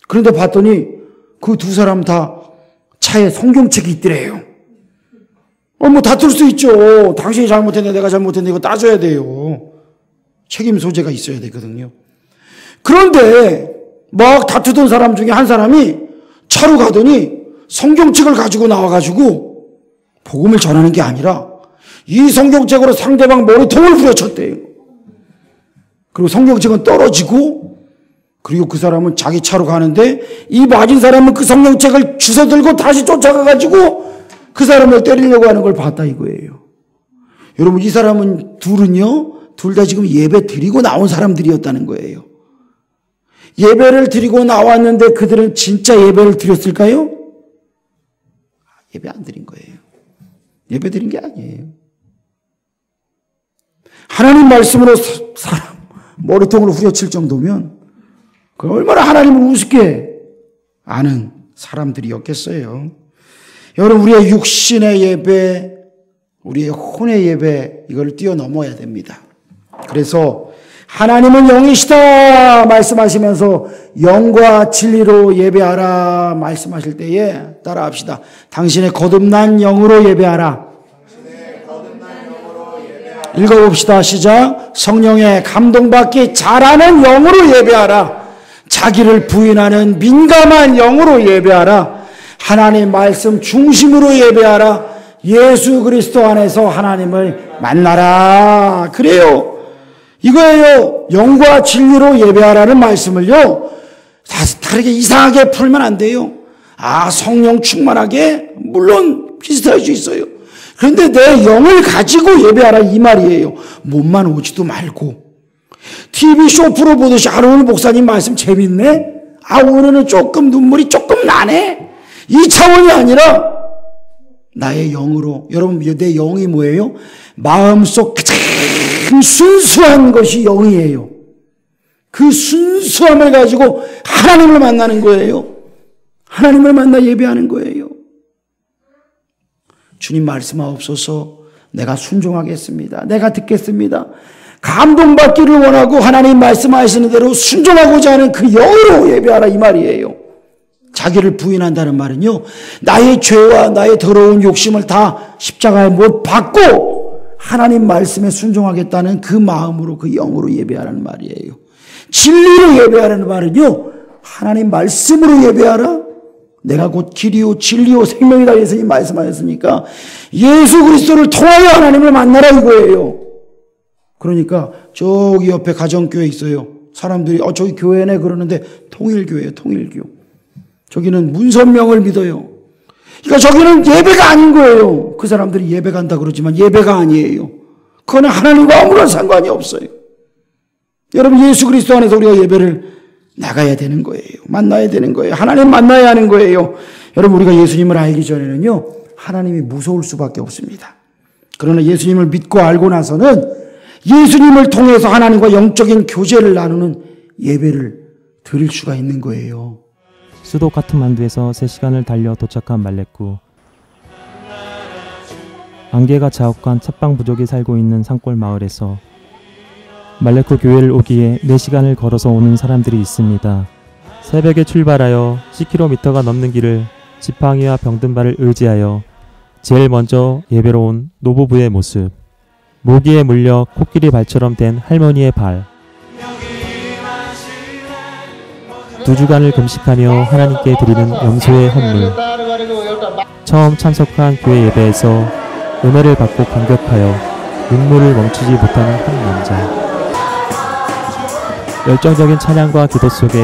그런데 봤더니 그 두 사람 다 차에 성경책이 있더래요. 뭐 다툴 수 있죠. 당신이 잘못했네 내가 잘못했네 이거 따져야 돼요. 책임 소재가 있어야 되거든요. 그런데 막 다투던 사람 중에 한 사람이 차로 가더니 성경책을 가지고 나와가지고 복음을 전하는 게 아니라 이 성경책으로 상대방 머리통을 후려쳤대요. 그리고 성경책은 떨어지고 그리고 그 사람은 자기 차로 가는데 이 맞은 사람은 그 성령책을 주워 들고 다시 쫓아가가지고 그 사람을 때리려고 하는 걸 봤다 이거예요. 여러분 이 사람은 둘 다 지금 예배 드리고 나온 사람들이었다는 거예요. 예배를 드리고 나왔는데 그들은 진짜 예배를 드렸을까요? 예배 안 드린 거예요. 예배 드린 게 아니에요. 하나님 말씀으로 사람 머리통으로 후려칠 정도면 그 얼마나 하나님을 우습게 아는 사람들이었겠어요. 여러분 우리의 육신의 예배, 우리의 혼의 예배 이걸 뛰어넘어야 됩니다. 그래서 하나님은 영이시다 말씀하시면서 영과 진리로 예배하라 말씀하실 때에 따라합시다. 당신의 거듭난 영으로 예배하라. 읽어봅시다. 시작. 성령의 감동받기 잘하는 영으로 예배하라. 자기를 부인하는 민감한 영으로 예배하라. 하나님 말씀 중심으로 예배하라. 예수 그리스도 안에서 하나님을 만나라. 그래요. 이거예요. 영과 진리로 예배하라는 말씀을요. 다르게 이상하게 풀면 안 돼요. 성령 충만하게 물론 비슷할 수 있어요. 그런데 내 영을 가지고 예배하라 이 말이에요. 몸만 오지도 말고. TV 쇼프로 보듯이 오늘 목사님 말씀 재밌네? 오늘은 조금 눈물이 조금 나네? 이 차원이 아니라 나의 영으로. 여러분 내 영이 뭐예요? 마음속 가장 순수한 것이 영이에요. 그 순수함을 가지고 하나님을 만나는 거예요. 하나님을 만나 예배하는 거예요. 주님 말씀하옵소서. 내가 순종하겠습니다. 내가 듣겠습니다. 감동받기를 원하고 하나님 말씀하시는 대로 순종하고자 하는 그 영으로 예배하라 이 말이에요. 자기를 부인한다는 말은요, 나의 죄와 나의 더러운 욕심을 다 십자가에 못 박고 하나님 말씀에 순종하겠다는 그 마음으로 그 영으로 예배하라는 말이에요. 진리로 예배하라는 말은요, 하나님 말씀으로 예배하라. 내가 곧 길이요 진리요 생명이다 예수님 말씀하셨으니까 예수 그리스도를 통하여 하나님을 만나라 이거예요. 그러니까 저기 옆에 가정교회 있어요. 사람들이 저기 교회네 그러는데 통일교회예요. 통일교. 저기는 문선명을 믿어요. 그러니까 저기는 예배가 아닌 거예요. 그 사람들이 예배 간다 그러지만 예배가 아니에요. 그거는 하나님과 아무런 상관이 없어요. 여러분 예수 그리스도 안에서 우리가 예배를 나가야 되는 거예요. 만나야 되는 거예요. 하나님 만나야 하는 거예요. 여러분 우리가 예수님을 알기 전에는요, 하나님이 무서울 수밖에 없습니다. 그러나 예수님을 믿고 알고 나서는 예수님을 통해서 하나님과 영적인 교제를 나누는 예배를 드릴 수가 있는 거예요. 수도 카트만두에서 3시간을 달려 도착한 말레쿠. 안개가 자욱한 찻방 부족이 살고 있는 산골 마을에서 말레쿠 교회를 오기에 4시간을 걸어서 오는 사람들이 있습니다. 새벽에 출발하여 10km가 넘는 길을 지팡이와 병든발을 의지하여 제일 먼저 예배로 온 노부부의 모습. 모기에 물려 코끼리 발처럼 된 할머니의 발. 2주간을 금식하며 하나님께 드리는 염소의 헌물. 처음 참석한 교회 예배에서 은혜를 받고 감격하여 눈물을 멈추지 못하는 한 남자. 열정적인 찬양과 기도 속에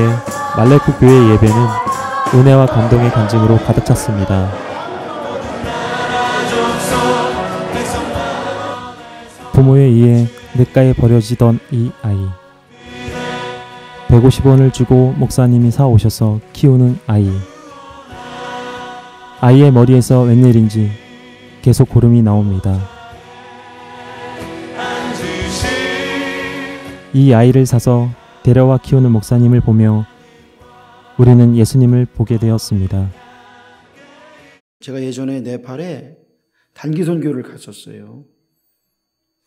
말레쿠 교회의 예배는 은혜와 감동의 간증으로 가득 찼습니다. 부모에 의해 냇가에 버려지던 이 아이. 150원을 주고 목사님이 사오셔서 키우는 아이. 아이의 머리에서 웬일인지 계속 고름이 나옵니다. 이 아이를 사서 데려와 키우는 목사님을 보며 우리는 예수님을 보게 되었습니다. 제가 예전에 네팔에 단기선교를 갔었어요.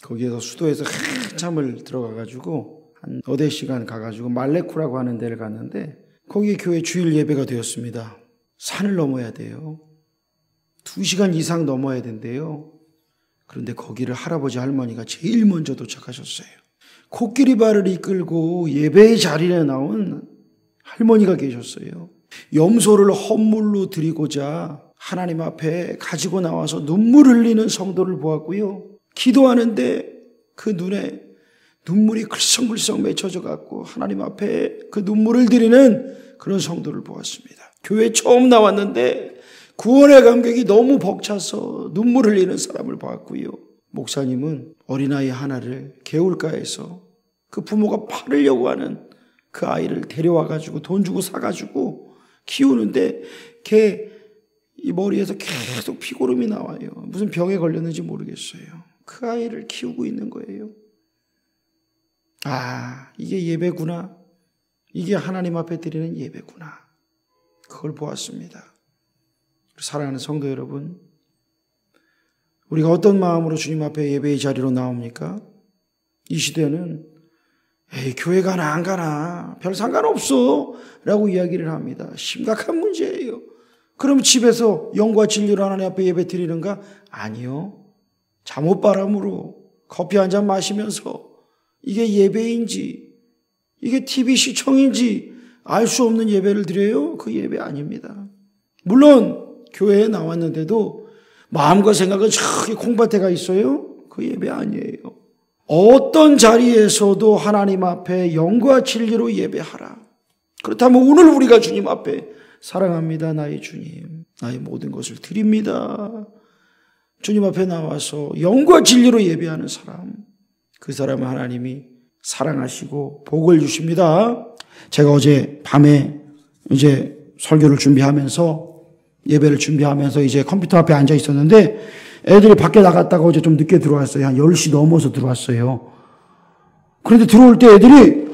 거기에서 수도에서 한참을 들어가가지고 한 5시간 가가지고 말레쿠라고 하는 데를 갔는데 거기 교회 주일 예배가 되었습니다. 산을 넘어야 돼요. 2시간 이상 넘어야 된대요. 그런데 거기를 할아버지 할머니가 제일 먼저 도착하셨어요. 코끼리발을 이끌고 예배의 자리에 나온 할머니가 계셨어요. 염소를 헌물로 드리고자 하나님 앞에 가지고 나와서 눈물 흘리는 성도를 보았고요. 기도하는데 그 눈에 눈물이 글썽글썽 맺혀져 갖고 하나님 앞에 그 눈물을 드리는 그런 성도를 보았습니다. 교회 처음 나왔는데 구원의 감격이 너무 벅차서 눈물 흘리는 사람을 봤고요. 목사님은 어린아이 하나를 개울가에서 그 부모가 팔으려고 하는 그 아이를 데려와가지고 돈 주고 사가지고 키우는데 걔 이 머리에서 계속 피고름이 나와요. 무슨 병에 걸렸는지 모르겠어요. 그 아이를 키우고 있는 거예요. 아, 이게 예배구나. 이게 하나님 앞에 드리는 예배구나. 그걸 보았습니다. 사랑하는 성도 여러분, 우리가 어떤 마음으로 주님 앞에 예배의 자리로 나옵니까? 이 시대는 에이, 교회 가나 안 가나 별 상관없어 라고 이야기를 합니다. 심각한 문제예요. 그럼 집에서 영과 진리로 하나님 앞에 예배 드리는가? 아니요. 잠옷바람으로 커피 한 잔 마시면서 이게 예배인지 이게 TV 시청인지 알 수 없는 예배를 드려요? 그 예배 아닙니다. 물론 교회에 나왔는데도 마음과 생각은 저기 콩밭에 가 있어요? 그 예배 아니에요. 어떤 자리에서도 하나님 앞에 영과 진리로 예배하라. 그렇다면 오늘 우리가 주님 앞에 사랑합니다. 나의 주님. 나의 모든 것을 드립니다. 주님 앞에 나와서 영과 진리로 예배하는 사람. 그 사람은 하나님이 사랑하시고 복을 주십니다. 제가 어제 밤에 이제 설교를 준비하면서 예배를 준비하면서 이제 컴퓨터 앞에 앉아 있었는데 애들이 밖에 나갔다가 어제 좀 늦게 들어왔어요. 한 10시 넘어서 들어왔어요. 그런데 들어올 때 애들이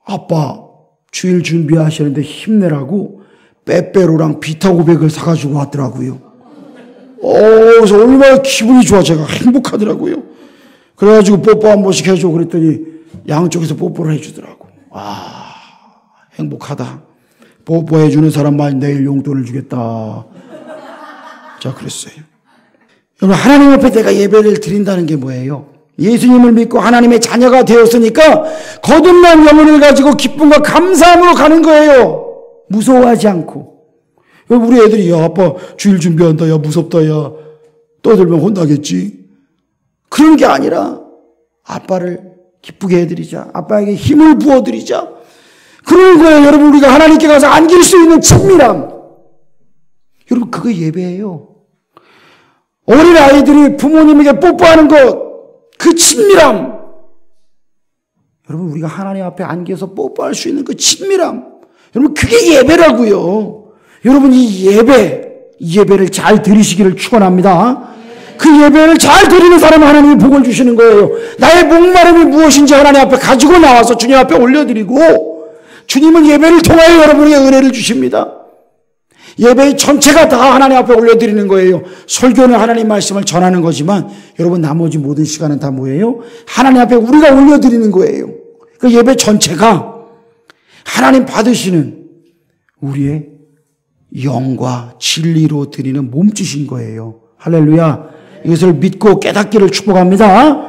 아빠 주일 준비하시는데 힘내라고 빼빼로랑 비타고백을 사가지고 왔더라고요. 그래서 얼마나 기분이 좋아. 제가 행복하더라고요. 그래가지고 뽀뽀 한 번씩 해줘 그랬더니 양쪽에서 뽀뽀를 해주더라고. 아, 행복하다. 뽀뽀해주는 사람만 내일 용돈을 주겠다. 자, 그랬어요. 여러분, 하나님 앞에 내가 예배를 드린다는 게 뭐예요? 예수님을 믿고 하나님의 자녀가 되었으니까 거듭난 영혼을 가지고 기쁨과 감사함으로 가는 거예요. 무서워하지 않고. 우리 애들이 야 아빠 주일 준비한다. 야 무섭다. 야 떠들면 혼나겠지. 그런 게 아니라 아빠를 기쁘게 해드리자. 아빠에게 힘을 부어드리자. 그런 거예요. 여러분, 우리가 하나님께 가서 안길 수 있는 친밀함. 여러분, 그거 예배예요. 어린 아이들이 부모님에게 뽀뽀하는 것, 그 친밀함. 여러분, 우리가 하나님 앞에 안겨서 뽀뽀할 수 있는 그 친밀함. 여러분, 그게 예배라고요. 여러분, 이 예배를 잘 드리시기를 축원합니다. 그 예배를 잘 드리는 사람은 하나님이 복을 주시는 거예요. 나의 목마름이 무엇인지 하나님 앞에 가지고 나와서 주님 앞에 올려드리고, 주님은 예배를 통하여 여러분에게 은혜를 주십니다. 예배의 전체가 다 하나님 앞에 올려드리는 거예요. 설교는 하나님 말씀을 전하는 거지만 여러분 나머지 모든 시간은 다 뭐예요? 하나님 앞에 우리가 올려드리는 거예요. 그 예배 전체가 하나님 받으시는 우리의 영과 진리로 드리는 몸짓인 거예요. 할렐루야. 이것을 믿고 깨닫기를 축복합니다.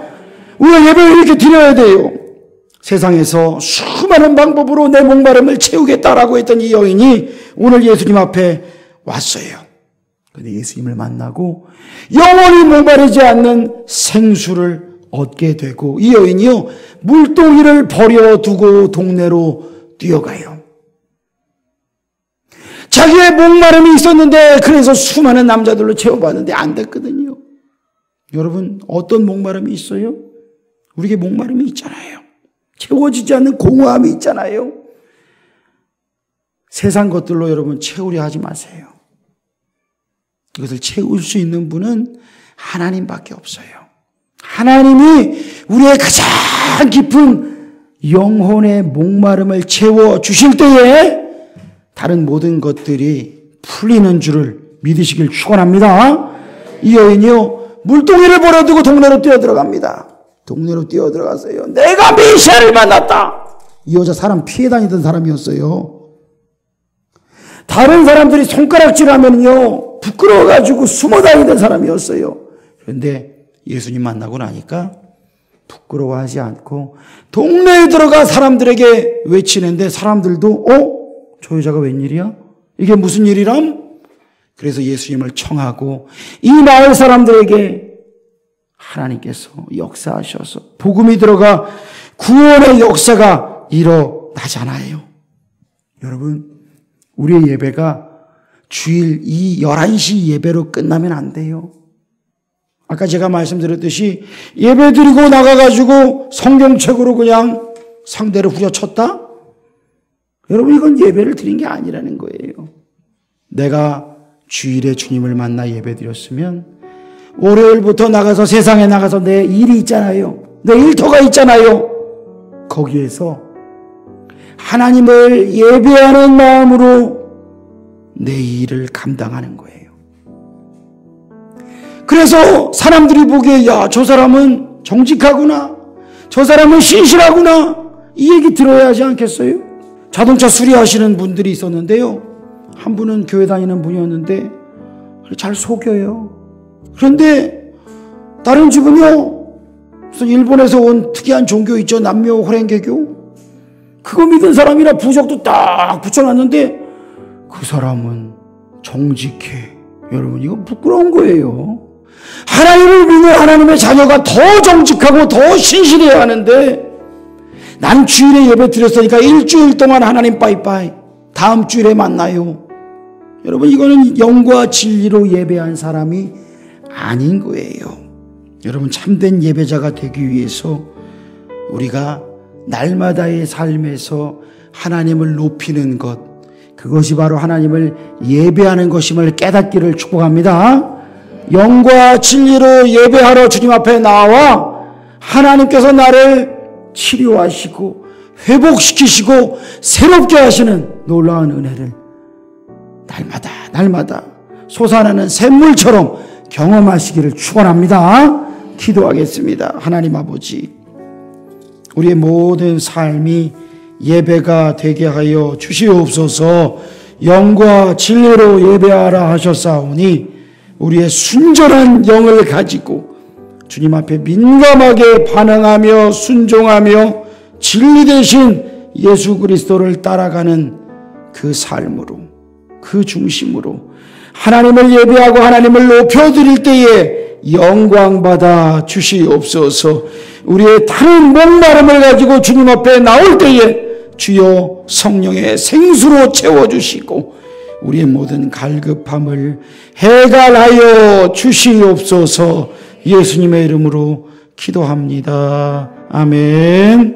우리가 예배를 이렇게 드려야 돼요. 세상에서 수많은 방법으로 내 목마름을 채우겠다라고 했던 이 여인이 오늘 예수님 앞에 왔어요. 그런데 예수님을 만나고 영원히 목마르지 않는 생수를 얻게 되고 이 여인이요 물동이를 버려두고 동네로 뛰어가요. 자기의 목마름이 있었는데 그래서 수많은 남자들로 채워봤는데 안 됐거든요. 여러분 어떤 목마름이 있어요? 우리에게 목마름이 있잖아요. 채워지지 않는 공허함이 있잖아요. 세상 것들로 여러분 채우려 하지 마세요. 이것을 채울 수 있는 분은 하나님밖에 없어요. 하나님이 우리의 가장 깊은 영혼의 목마름을 채워주실 때에 다른 모든 것들이 풀리는 줄을 믿으시길 축원합니다. 이 여인이요 물동이를 버려두고 동네로 뛰어들어갑니다. 동네로 뛰어들어갔어요. 내가 메시아를 만났다. 이 여자 사람 피해 다니던 사람이었어요. 다른 사람들이 손가락질하면요 부끄러워가지고 숨어 다니던 사람이었어요. 그런데 예수님 만나고 나니까 부끄러워하지 않고 동네에 들어가 사람들에게 외치는데 사람들도 저 여자가 웬일이야? 이게 무슨 일이람? 그래서 예수님을 청하고 이 마을 사람들에게 하나님께서 역사하셔서 복음이 들어가 구원의 역사가 일어나잖아요. 여러분, 우리의 예배가 주일 이 11시 예배로 끝나면 안 돼요. 아까 제가 말씀드렸듯이 예배 드리고 나가가지고 성경책으로 그냥 상대를 후려쳤다? 여러분, 이건 예배를 드린 게 아니라는 거예요. 내가 주일에 주님을 만나 예배 드렸으면 월요일부터 나가서 세상에 나가서 내 일이 있잖아요. 내 일터가 있잖아요. 거기에서 하나님을 예배하는 마음으로 내 일을 감당하는 거예요. 그래서 사람들이 보기에 야, 저 사람은 정직하구나, 저 사람은 신실하구나, 이 얘기 들어야 하지 않겠어요? 자동차 수리하시는 분들이 있었는데요, 한 분은 교회 다니는 분이었는데 잘 속여요. 그런데 다른 집은요, 무슨 일본에서 온 특이한 종교 있죠, 남묘 호랭개교, 그거 믿은 사람이라 부적도 딱 붙여놨는데 그 사람은 정직해. 여러분, 이거 부끄러운 거예요. 하나님을 믿는 하나님의 자녀가 더 정직하고 더 신실해야 하는데, 난 주일에 예배 드렸으니까 일주일 동안 하나님 빠이빠이, 다음 주일에 만나요. 여러분, 이거는 영과 진리로 예배한 사람이 아닌 거예요. 여러분, 참된 예배자가 되기 위해서 우리가 날마다의 삶에서 하나님을 높이는 것, 그것이 바로 하나님을 예배하는 것임을 깨닫기를 축복합니다. 영과 진리로 예배하러 주님 앞에 나와 하나님께서 나를 치료하시고 회복시키시고 새롭게 하시는 놀라운 은혜를 날마다 솟아나는 샘물처럼 경험하시기를 축원합니다. 기도하겠습니다. 하나님 아버지, 우리의 모든 삶이 예배가 되게 하여 주시옵소서. 영과 진리로 예배하라 하셨사오니 우리의 순전한 영을 가지고 주님 앞에 민감하게 반응하며 순종하며 진리 대신 예수 그리스도를 따라가는 그 삶으로, 그 중심으로 하나님을 예배하고 하나님을 높여드릴 때에 영광받아 주시옵소서. 우리의 다른 목마름을 가지고 주님 앞에 나올 때에 주여 성령의 생수로 채워주시고 우리의 모든 갈급함을 해갈하여 주시옵소서. 예수님의 이름으로 기도합니다. 아멘.